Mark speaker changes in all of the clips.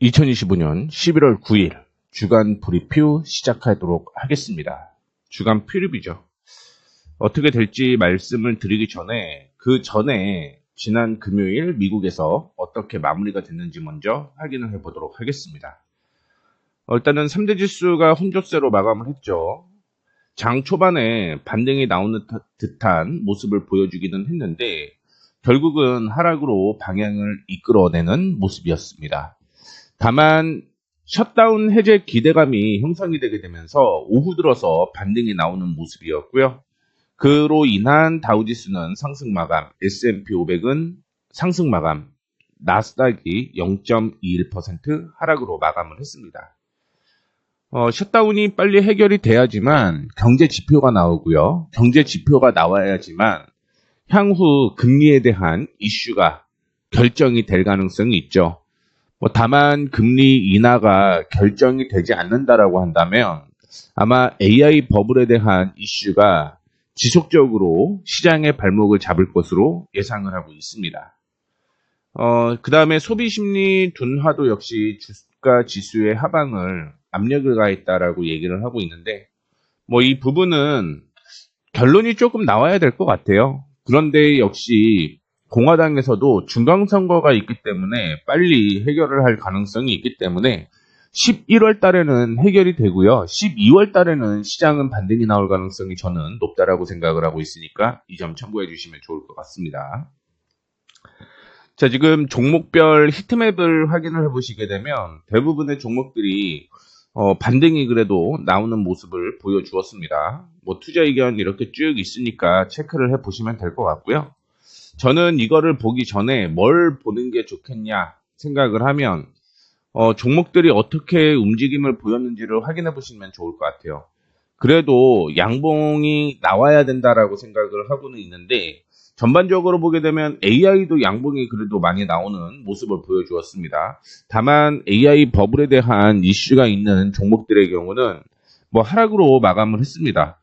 Speaker 1: 2025년 11월 9일 주간 브리뷰 시작하도록 하겠습니다. 주간 프리뷰죠. 어떻게 될지 말씀을 드리기 전에 그 전에 지난 금요일 미국에서 어떻게 마무리가 됐는지 먼저 확인을 해보도록 하겠습니다. 일단은 3대 지수가 혼조세로 마감을 했죠. 장 초반에 반등이 나오는 듯한 모습을 보여주기는 했는데 결국은 하락으로 방향을 이끌어내는 모습이었습니다. 다만 셧다운 해제 기대감이 형성이 되게 되면서 오후 들어서 반등이 나오는 모습이었고요. 그로 인한 다우지수는 상승 마감, S&P 500은 상승 마감, 나스닥이 0.21% 하락으로 마감을 했습니다. 셧다운이 빨리 해결이 돼야지만 경제 지표가 나오고요. 경제 지표가 나와야지만 향후 금리에 대한 이슈가 결정이 될 가능성이 있죠. 다만 금리 인하가 결정이 되지 않는다라고 한다면 아마 AI 버블에 대한 이슈가 지속적으로 시장의 발목을 잡을 것으로 예상을 하고 있습니다. 그 다음에 소비심리 둔화도 역시 주가 지수의 하방을 압력을 가했다라고 얘기를 하고 있는데 이 부분은 결론이 조금 나와야 될 것 같아요. 그런데 역시 공화당에서도 중간선거가 있기 때문에 빨리 해결을 할 가능성이 있기 때문에 11월 달에는 해결이 되고요. 12월 달에는 시장은 반등이 나올 가능성이 저는 높다라고 생각을 하고 있으니까 이 점 참고해 주시면 좋을 것 같습니다. 자, 지금 종목별 히트맵을 확인을 해보시게 되면 대부분의 종목들이 반등이 그래도 나오는 모습을 보여주었습니다. 투자 의견 이렇게 쭉 있으니까 체크를 해보시면 될 것 같고요. 저는 이거를 보기 전에 뭘 보는 게 좋겠냐 생각을 하면 종목들이 어떻게 움직임을 보였는지를 확인해 보시면 좋을 것 같아요. 그래도 양봉이 나와야 된다라고 생각을 하고는 있는데 전반적으로 보게 되면 AI도 양봉이 그래도 많이 나오는 모습을 보여주었습니다. 다만 AI 버블에 대한 이슈가 있는 종목들의 경우는 하락으로 마감을 했습니다.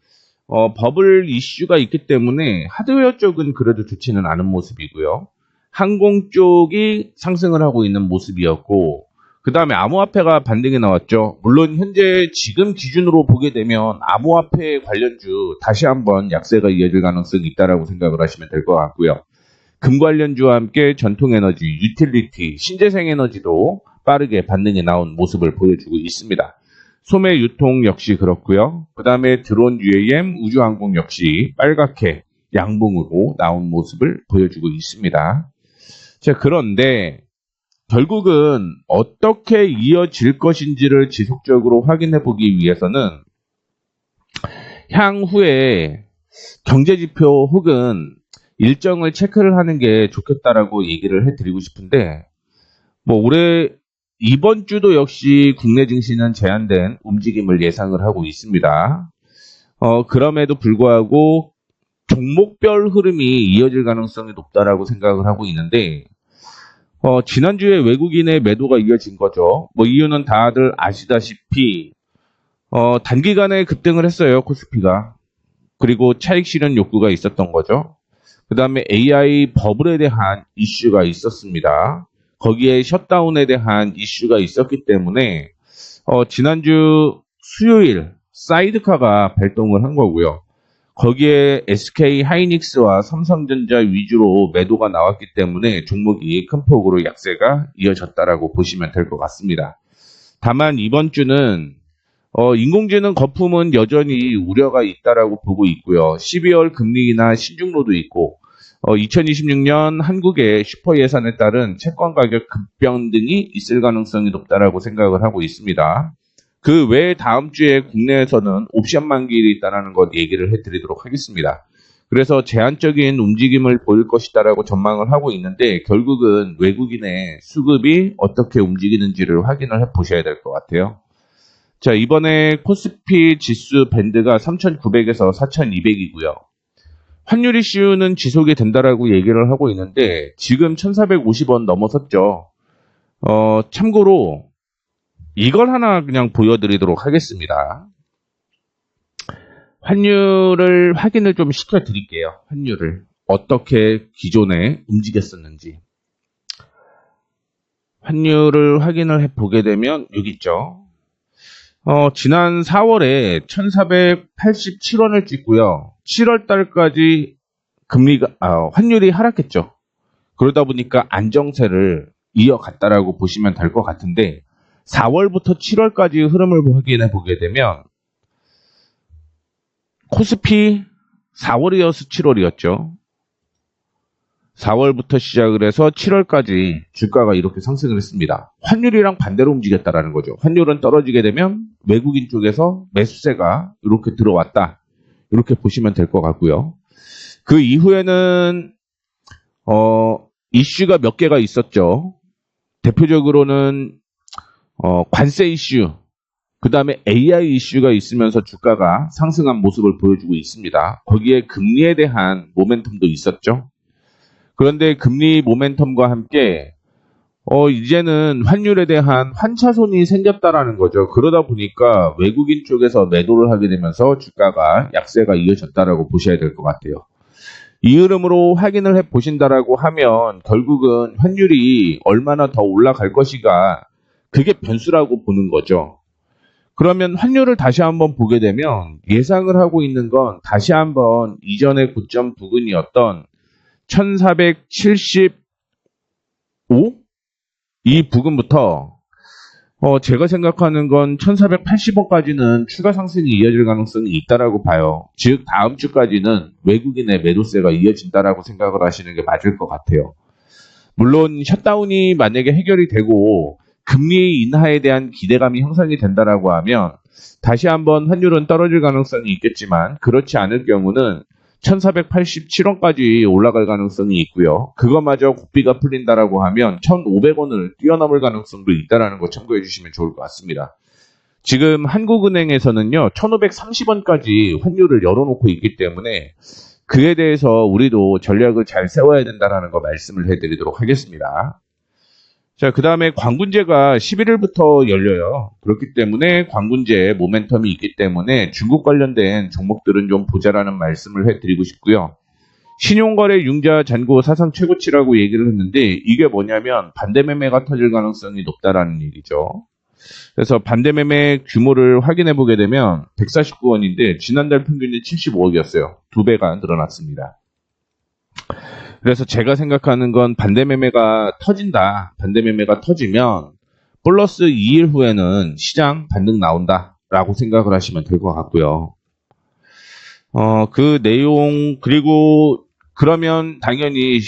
Speaker 1: 버블 이슈가 있기 때문에 하드웨어 쪽은 그래도 좋지는 않은 모습이고요. 항공 쪽이 상승을 하고 있는 모습이었고 그 다음에 암호화폐가 반등이 나왔죠. 물론 현재 지금 기준으로 보게 되면 암호화폐 관련주 다시 한번 약세가 이어질 가능성이 있다라고 생각을 하시면 될 것 같고요. 금 관련주와 함께 전통에너지, 유틸리티, 신재생에너지도 빠르게 반등이 나온 모습을 보여주고 있습니다. 소매 유통 역시 그렇고요. 그 다음에 드론 UAM, 우주항공 역시 빨갛게 양봉으로 나온 모습을 보여주고 있습니다. 자, 그런데 결국은 어떻게 이어질 것인지를 지속적으로 확인해 보기 위해서는 향후에 경제지표 혹은 일정을 체크를 하는 게 좋겠다라고 얘기를 해드리고 싶은데 올해 이번 주도 역시 국내 증시는 제한된 움직임을 예상을 하고 있습니다. 그럼에도 불구하고 종목별 흐름이 이어질 가능성이 높다라고 생각을 하고 있는데 지난주에 외국인의 매도가 이어진 거죠. 이유는 다들 아시다시피 단기간에 급등을 했어요. 코스피가. 그리고 차익 실현 욕구가 있었던 거죠. 그 다음에 AI 버블에 대한 이슈가 있었습니다. 거기에 셧다운에 대한 이슈가 있었기 때문에 지난주 수요일 사이드카가 발동을 한 거고요. 거기에 SK 하이닉스와 삼성전자 위주로 매도가 나왔기 때문에 종목이 큰 폭으로 약세가 이어졌다라고 보시면 될 것 같습니다. 다만 이번 주는 인공지능 거품은 여전히 우려가 있다라고 보고 있고요. 12월 금리 인하 신중로도 있고 2026년 한국의 슈퍼 예산에 따른 채권 가격 급변등이 있을 가능성이 높다라고 생각을 하고 있습니다. 그 외에 다음 주에 국내에서는 옵션 만기일이 있다는 것 얘기를 해드리도록 하겠습니다. 그래서 제한적인 움직임을 보일 것이다라고 전망을 하고 있는데 결국은 외국인의 수급이 어떻게 움직이는지를 확인을 해보셔야 될 것 같아요. 자, 이번에 코스피 지수 밴드가 3,900에서 4,200이고요. 환율 이슈는 지속이 된다라고 얘기를 하고 있는데 지금 1,450원 넘어섰죠. 참고로 이걸 하나 그냥 보여드리도록 하겠습니다. 환율을 확인을 좀 시켜드릴게요. 환율을 어떻게 기존에 움직였었는지. 환율을 확인을 해보게 되면 여기 있죠. 지난 4월에 1487원을 찍고요. 7월 달까지 환율이 하락했죠. 그러다 보니까 안정세를 이어갔다라고 보시면 될 것 같은데 4월부터 7월까지 흐름을 확인해 보게 되면 코스피 4월이어서 7월이었죠. 4월부터 시작을 해서 7월까지 주가가 이렇게 상승을 했습니다. 환율이랑 반대로 움직였다라는 거죠. 환율은 떨어지게 되면 외국인 쪽에서 매수세가 이렇게 들어왔다. 이렇게 보시면 될 것 같고요. 그 이후에는 이슈가 몇 개가 있었죠. 대표적으로는 관세 이슈, 그 다음에 AI 이슈가 있으면서 주가가 상승한 모습을 보여주고 있습니다. 거기에 금리에 대한 모멘텀도 있었죠. 그런데 금리 모멘텀과 함께 이제는 환율에 대한 환차손이 생겼다라는 거죠. 그러다 보니까 외국인 쪽에서 매도를 하게 되면서 주가가 약세가 이어졌다라고 보셔야 될 것 같아요. 이 흐름으로 확인을 해 보신다라고 하면 결국은 환율이 얼마나 더 올라갈 것이가 그게 변수라고 보는 거죠. 그러면 환율을 다시 한번 보게 되면 예상을 하고 있는 건 다시 한번 이전의 고점 부근이었던 1475? 이 부근부터 제가 생각하는 건 1480원까지는 추가 상승이 이어질 가능성이 있다라고 봐요. 즉 다음 주까지는 외국인의 매도세가 이어진다라고 생각을 하시는 게 맞을 것 같아요. 물론 셧다운이 만약에 해결이 되고 금리 인하에 대한 기대감이 형성이 된다라고 하면 다시 한번 환율은 떨어질 가능성이 있겠지만 그렇지 않을 경우는 1487원까지 올라갈 가능성이 있고요. 그거마저 고삐가 풀린다라고 하면 1500원을 뛰어넘을 가능성도 있다라는 거 참고해 주시면 좋을 것 같습니다. 지금 한국은행에서는요 1530원까지 환율을 열어놓고 있기 때문에 그에 대해서 우리도 전략을 잘 세워야 된다라는 거 말씀을 해드리도록 하겠습니다. 자, 그 다음에 광군제가 11일부터 열려요. 그렇기 때문에 광군제 모멘텀이 있기 때문에 중국 관련된 종목들은 좀 보자라는 말씀을 해드리고 싶고요. 신용거래 융자 잔고 사상 최고치라고 얘기를 했는데 이게 뭐냐면 반대매매가 터질 가능성이 높다라는 얘기죠. 그래서 반대매매 규모를 확인해 보게 되면 149원인데 지난달 평균이 75억이었어요. 2배가 늘어났습니다. 그래서 제가 생각하는 건 반대매매가 터진다. 반대매매가 터지면 플러스 2일 후에는 시장 반등 나온다 라고 생각을 하시면 될 것 같고요. 그 내용 그리고 그러면 당연히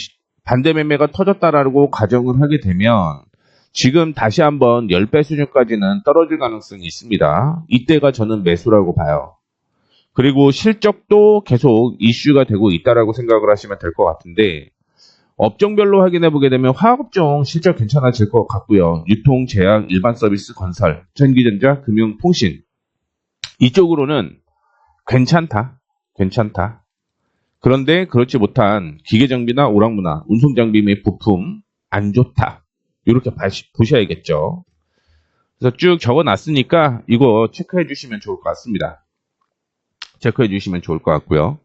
Speaker 1: 반대매매가 터졌다라고 가정을 하게 되면 지금 다시 한번 10배 수준까지는 떨어질 가능성이 있습니다. 이때가 저는 매수라고 봐요. 그리고 실적도 계속 이슈가 되고 있다라고 생각을 하시면 될 것 같은데 업종별로 확인해 보게 되면 화학업종 실적 괜찮아질 것 같고요. 유통, 제약, 일반 서비스, 건설, 전기전자, 금융, 통신 이쪽으로는 괜찮다. 그런데 그렇지 못한 기계장비나 오락문화, 운송장비 및 부품 안 좋다. 이렇게 보셔야겠죠. 그래서 쭉 적어놨으니까 이거 체크해 주시면 좋을 것 같습니다. 체크해 주시면 좋을 것 같고요.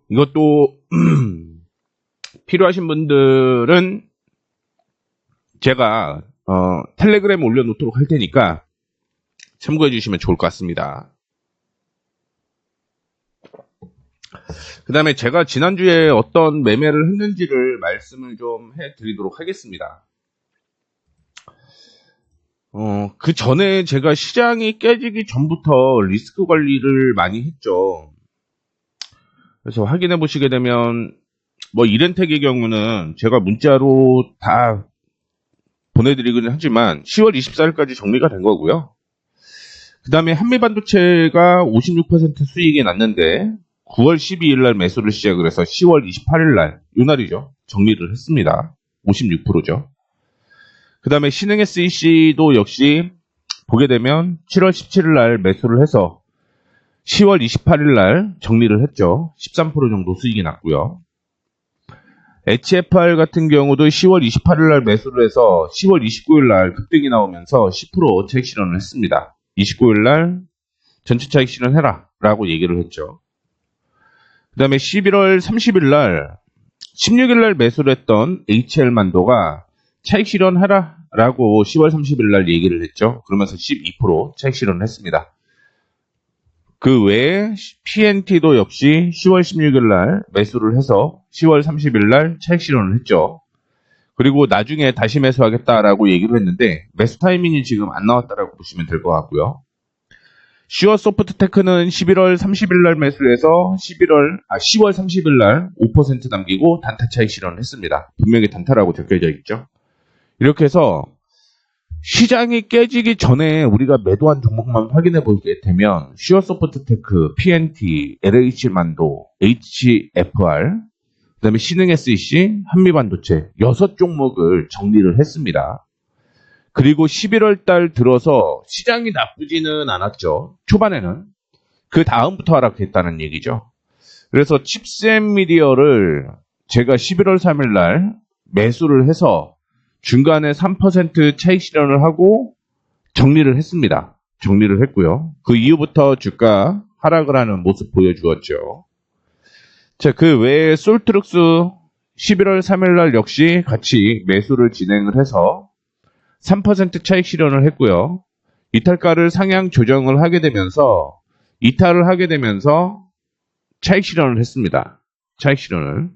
Speaker 1: 이것도 필요하신 분들은 제가 텔레그램 올려놓도록 할 테니까 참고해 주시면 좋을 것 같습니다. 그 다음에 제가 지난주에 어떤 매매를 했는지를 말씀을 좀 해드리도록 하겠습니다. 그 전에 제가 시장이 깨지기 전부터 리스크 관리를 많이 했죠. 그래서 확인해 보시게 되면 뭐 이렌텍의 경우는 제가 문자로 다 보내드리기는 하지만 10월 24일까지 정리가 된 거고요. 그 다음에 한미반도체가 56% 수익이 났는데 9월 12일 날 매수를 시작을 해서 10월 28일 날 이날이죠. 정리를 했습니다. 56%죠. 그 다음에 신흥 SEC도 역시 보게 되면 7월 17일 날 매수를 해서 10월 28일 날 정리를 했죠. 13% 정도 수익이 났고요. HFR 같은 경우도 10월 28일 날 매수를 해서 10월 29일 날 급등이 나오면서 10% 차익 실현을 했습니다. 29일 날 전체 차익 실현해라 라고 얘기를 했죠. 그 다음에 11월 30일 날 16일 날 매수를 했던 HL만도가 차익 실현하라 라고 10월 30일 날 얘기를 했죠. 그러면서 12% 차익 실현을 했습니다. 그 외에 PNT도 역시 10월 16일 날 매수를 해서 10월 30일 날 차익 실현을 했죠. 그리고 나중에 다시 매수하겠다라고 얘기를 했는데 매수 타이밍이 지금 안 나왔다라고 보시면 될 것 같고요. 슈어소프트테크는 11월 30일 날 매수해서 10월 30일 날 5% 남기고 단타 차익 실현을 했습니다. 분명히 단타라고 적혀져 있죠. 이렇게 해서 시장이 깨지기 전에 우리가 매도한 종목만 확인해 보게 되면 슈어소프트테크, PNT, LH만도, HFR, 그 다음에 신흥SEC, 한미반도체 6종목을 정리를 했습니다. 그리고 11월 달 들어서 시장이 나쁘지는 않았죠. 초반에는. 그 다음부터 하락했다는 얘기죠. 그래서 칩셋미디어를 제가 11월 3일 날 매수를 해서 중간에 3% 차익 실현을 하고 정리를 했습니다. 정리를 했고요. 그 이후부터 주가 하락을 하는 모습 보여주었죠. 자, 그 외에 솔트룩스 11월 3일 날 역시 같이 매수를 진행을 해서 3% 차익 실현을 했고요. 이탈가를 상향 조정을 하게 되면서 이탈을 하게 되면서 차익 실현을 했습니다. 차익 실현을.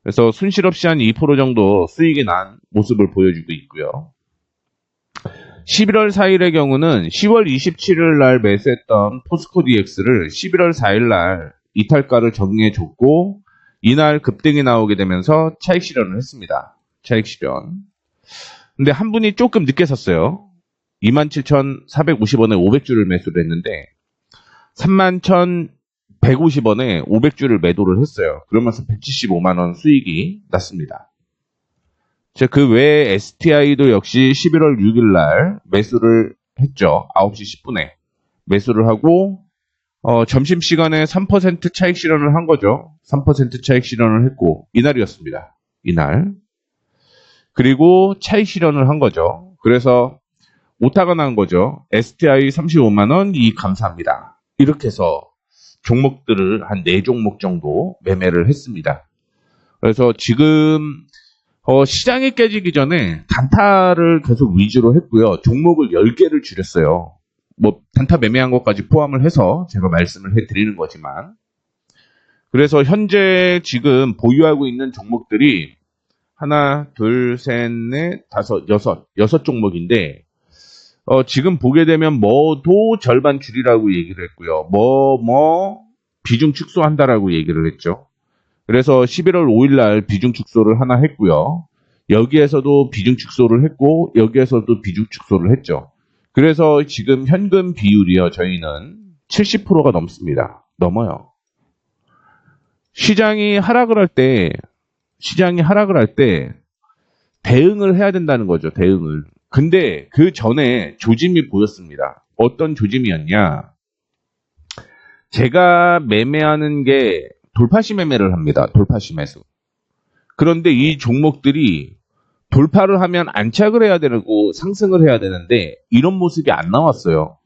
Speaker 1: 그래서 손실 없이 한 2% 정도 수익이 난 모습을 보여주고 있고요. 11월 4일의 경우는 10월 27일 날 매수했던 포스코 DX를 11월 4일 날 이탈가를 정리해줬고 이날 급등이 나오게 되면서 차익 실현을 했습니다. 차익 실현. 근데 한 분이 조금 늦게 샀어요. 27,450원에 500주를 매수를 했는데 31,150원에 500주를 매도를 했어요. 그러면서 175만원 수익이 났습니다. 자, 그 외에 STI도 역시 11월 6일 날 매수를 했죠. 9시 10분에 매수를 하고 점심시간에 3% 차익 실현을 한 거죠. 3% 차익 실현을 했고 이날이었습니다. 이날. 그리고 차익 실현을 한 거죠. 그래서 오타가 난 거죠. STI 35만원 이익 감사합니다. 이렇게 해서 종목들을 한 4종목 정도 매매를 했습니다. 그래서 지금 시장이 깨지기 전에 단타를 계속 위주로 했고요. 종목을 10개를 줄였어요. 뭐 단타 매매한 것까지 포함을 해서 제가 말씀을 해드리는 거지만 그래서 현재 지금 보유하고 있는 종목들이 하나, 둘, 셋, 넷, 다섯, 여섯 종목인데 지금 보게 되면 뭐도 절반 줄이라고 얘기를 했고요. 비중 축소한다라고 얘기를 했죠. 그래서 11월 5일 날 비중 축소를 하나 했고요. 여기에서도 비중 축소를 했고 여기에서도 비중 축소를 했죠. 그래서 지금 현금 비율이요. 저희는 70%가 넘습니다. 넘어요. 시장이 하락을 할 때 대응을 해야 된다는 거죠. 대응을. 근데 그 전에 조짐이 보였습니다. 어떤 조짐이었냐? 제가 매매하는 게 돌파시 매매를 합니다. 돌파시 매수. 그런데 이 종목들이 돌파를 하면 안착을 해야 되고 상승을 해야 되는데 이런 모습이 안 나왔어요.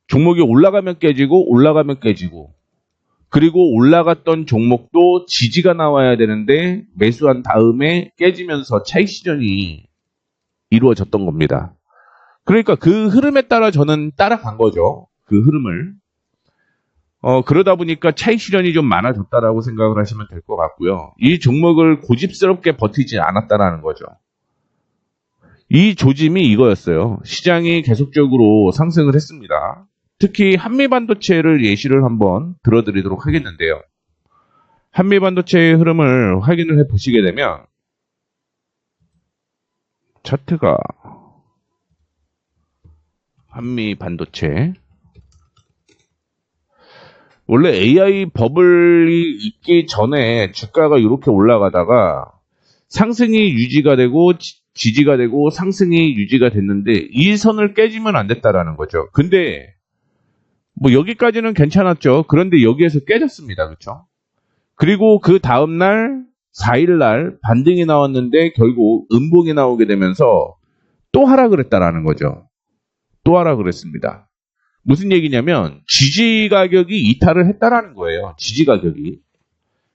Speaker 1: 종목이 올라가면 깨지고 올라가면 깨지고 그리고 올라갔던 종목도 지지가 나와야 되는데 매수한 다음에 깨지면서 차익 실현이 이루어졌던 겁니다. 그러니까 그 흐름에 따라 저는 따라간 거죠. 그 흐름을. 그러다 보니까 차익 실현이 좀 많아졌다라고 생각을 하시면 될 것 같고요. 이 종목을 고집스럽게 버티지 않았다라는 거죠. 이 조짐이 이거였어요. 시장이 계속적으로 상승을 했습니다. 특히 한미반도체를 예시를 한번 들어드리도록 하겠는데요. 한미반도체의 흐름을 확인을 해 보시게 되면 차트가 한미반도체 원래 AI 버블이 있기 전에 주가가 이렇게 올라가다가 상승이 유지가 되고 지지가 되고 상승이 유지가 됐는데 이 선을 깨지면 안 됐다라는 거죠. 근데 뭐 여기까지는 괜찮았죠. 그런데 여기에서 깨졌습니다. 그렇죠? 그리고 그 다음날 4일날 반등이 나왔는데 결국 음봉이 나오게 되면서 또 하락을 했다라는 거죠. 또 하락을 했습니다. 무슨 얘기냐면 지지 가격이 이탈을 했다라는 거예요. 지지 가격이.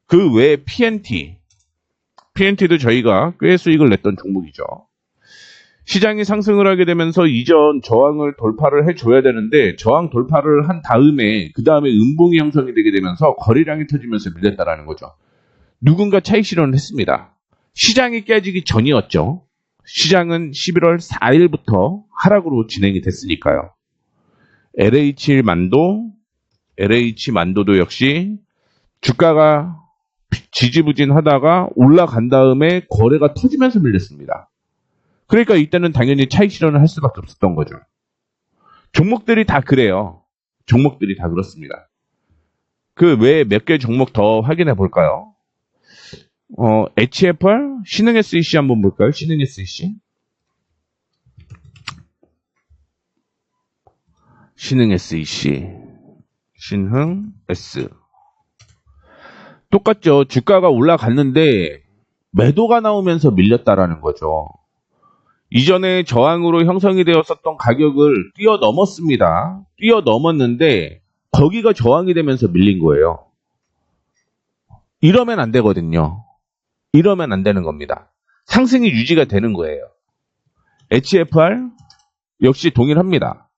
Speaker 1: 그 외에 PNT도 저희가 꽤 수익을 냈던 종목이죠. 시장이 상승을 하게 되면서 이전 저항을 돌파를 해줘야 되는데 저항 돌파를 한 다음에 그 다음에 음봉이 형성이 되게 되면서 거래량이 터지면서 밀렸다라는 거죠. 누군가 차익 실현을 했습니다. 시장이 깨지기 전이었죠. 시장은 11월 4일부터 하락으로 진행이 됐으니까요. LH만도도 역시 주가가 지지부진하다가 올라간 다음에 거래가 터지면서 밀렸습니다. 그러니까 이때는 당연히 차익 실현을 할 수밖에 없었던 거죠. 종목들이 다 그래요. 종목들이 다 그렇습니다. 그 외에 몇 개 종목 더 확인해 볼까요? HFR, 신흥 SEC 한번 볼까요? 신흥 SEC. 신흥 SEC. 신흥 S. 똑같죠. 주가가 올라갔는데 매도가 나오면서 밀렸다라는 거죠. 이전에 저항으로 형성이 되었었던 가격을 뛰어넘었습니다. 뛰어넘었는데 거기가 저항이 되면서 밀린 거예요. 이러면 안 되거든요. 이러면 안 되는 겁니다. 상승이 유지가 되는 거예요. HFR 역시 동일합니다.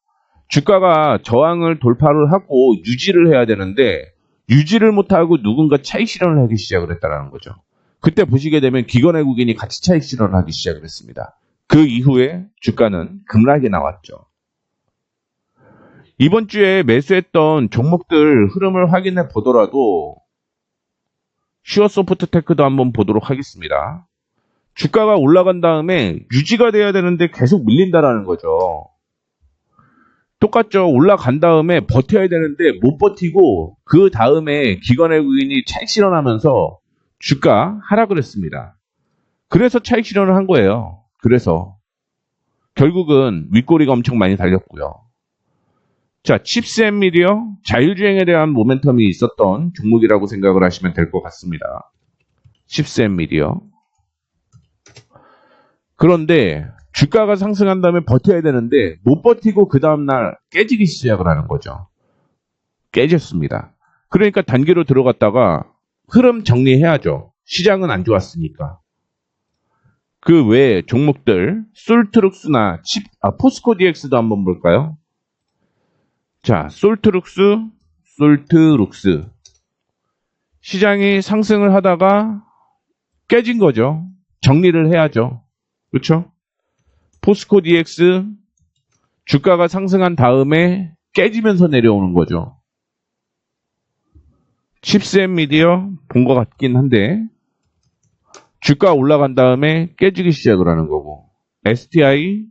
Speaker 1: 주가가 저항을 돌파를 하고 유지를 해야 되는데 유지를 못하고 누군가 차익 실현을 하기 시작을 했다는 거죠. 그때 보시게 되면 기관 외국인이 같이 차익 실현을 하기 시작을 했습니다. 그 이후에 주가는 급락이 나왔죠. 이번 주에 매수했던 종목들 흐름을 확인해 보더라도 슈어소프트테크도 한번 보도록 하겠습니다. 주가가 올라간 다음에 유지가 돼야 되는데 계속 밀린다라는 거죠. 똑같죠. 올라간 다음에 버텨야 되는데 못 버티고 그 다음에 기관 외국인이 차익 실현하면서 주가 하락을 했습니다. 그래서 차익 실현을 한 거예요. 그래서 결국은 윗꼬리가 엄청 많이 달렸고요. 자, 칩스앤미디어 자율주행에 대한 모멘텀이 있었던 종목이라고 생각을 하시면 될 것 같습니다. 칩스앤미디어. 그런데 주가가 상승한 다음에 버텨야 되는데 못 버티고 그 다음날 깨지기 시작을 하는 거죠. 깨졌습니다. 그러니까 단기로 들어갔다가 흐름 정리해야죠. 시장은 안 좋았으니까. 그 외에 종목들 솔트룩스나 포스코 DX도 한번 볼까요? 자, 솔트룩스. 시장이 상승을 하다가 깨진 거죠. 정리를 해야죠. 그렇죠? 포스코 DX 주가가 상승한 다음에 깨지면서 내려오는 거죠. 칩스앤미디어 본 것 같긴 한데 주가 올라간 다음에 깨지기 시작을 하는 거고, STI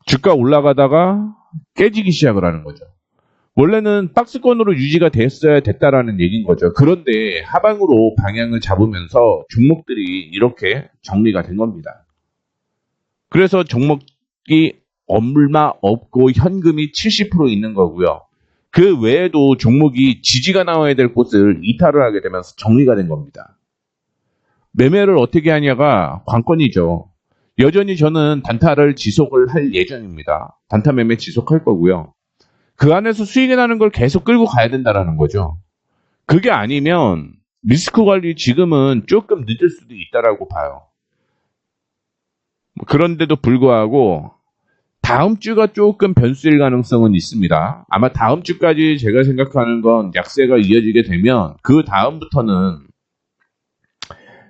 Speaker 1: 주가 올라가다가 깨지기 시작을 하는 거죠. 원래는 박스권으로 유지가 됐다라는 얘기인 거죠. 그런데 하방으로 방향을 잡으면서 종목들이 이렇게 정리가 된 겁니다. 그래서 종목이 얼마 없고 현금이 70% 있는 거고요. 그 외에도 종목이 지지가 나와야 될 곳을 이탈을 하게 되면서 정리가 된 겁니다. 매매를 어떻게 하냐가 관건이죠. 여전히 저는 단타를 지속을 할 예정입니다. 단타 매매 지속할 거고요. 그 안에서 수익이 나는 걸 계속 끌고 가야 된다는 거죠. 그게 아니면 리스크 관리 지금은 조금 늦을 수도 있다라고 봐요. 그런데도 불구하고 다음 주가 조금 변수일 가능성은 있습니다. 아마 다음 주까지 제가 생각하는 건 약세가 이어지게 되면 그 다음부터는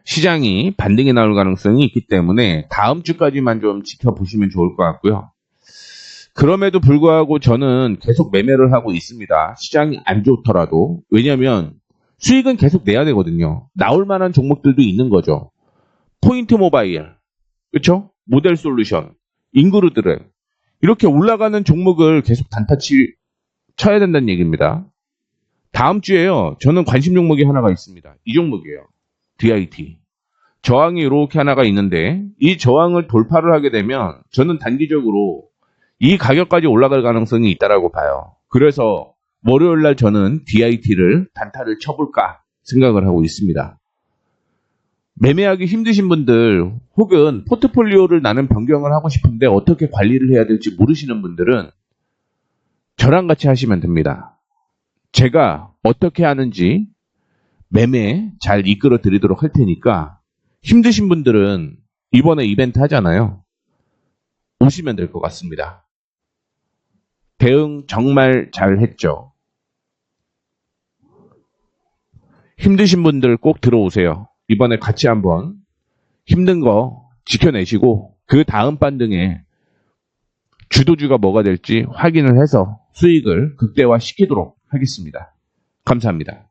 Speaker 1: 시장이 반등이 나올 가능성이 있기 때문에 다음 주까지만 좀 지켜보시면 좋을 것 같고요. 그럼에도 불구하고 저는 계속 매매를 하고 있습니다. 시장이 안 좋더라도. 왜냐하면 수익은 계속 내야 되거든요. 나올 만한 종목들도 있는 거죠. 포인트 모바일, 그렇죠? 모델 솔루션, 인그루드를 이렇게 올라가는 종목을 계속 단타 쳐야 된다는 얘기입니다. 다음 주에요. 저는 관심 종목이 하나가 있습니다. 이 종목이에요. DIT. 저항이 이렇게 하나가 있는데 이 저항을 돌파를 하게 되면 저는 단기적으로 이 가격까지 올라갈 가능성이 있다라고 봐요. 그래서 월요일날 저는 DIT를 단타를 쳐볼까 생각을 하고 있습니다. 매매하기 힘드신 분들 혹은 포트폴리오를 나는 변경을 하고 싶은데 어떻게 관리를 해야 될지 모르시는 분들은 저랑 같이 하시면 됩니다. 제가 어떻게 하는지 매매 잘 이끌어 드리도록 할 테니까 힘드신 분들은 이번에 이벤트 하잖아요. 오시면 될 것 같습니다. 대응 정말 잘 했죠. 힘드신 분들 꼭 들어오세요. 이번에 같이 한번 힘든 거 지켜내시고 그 다음 반등에 주도주가 뭐가 될지 확인을 해서 수익을 극대화시키도록 하겠습니다. 감사합니다.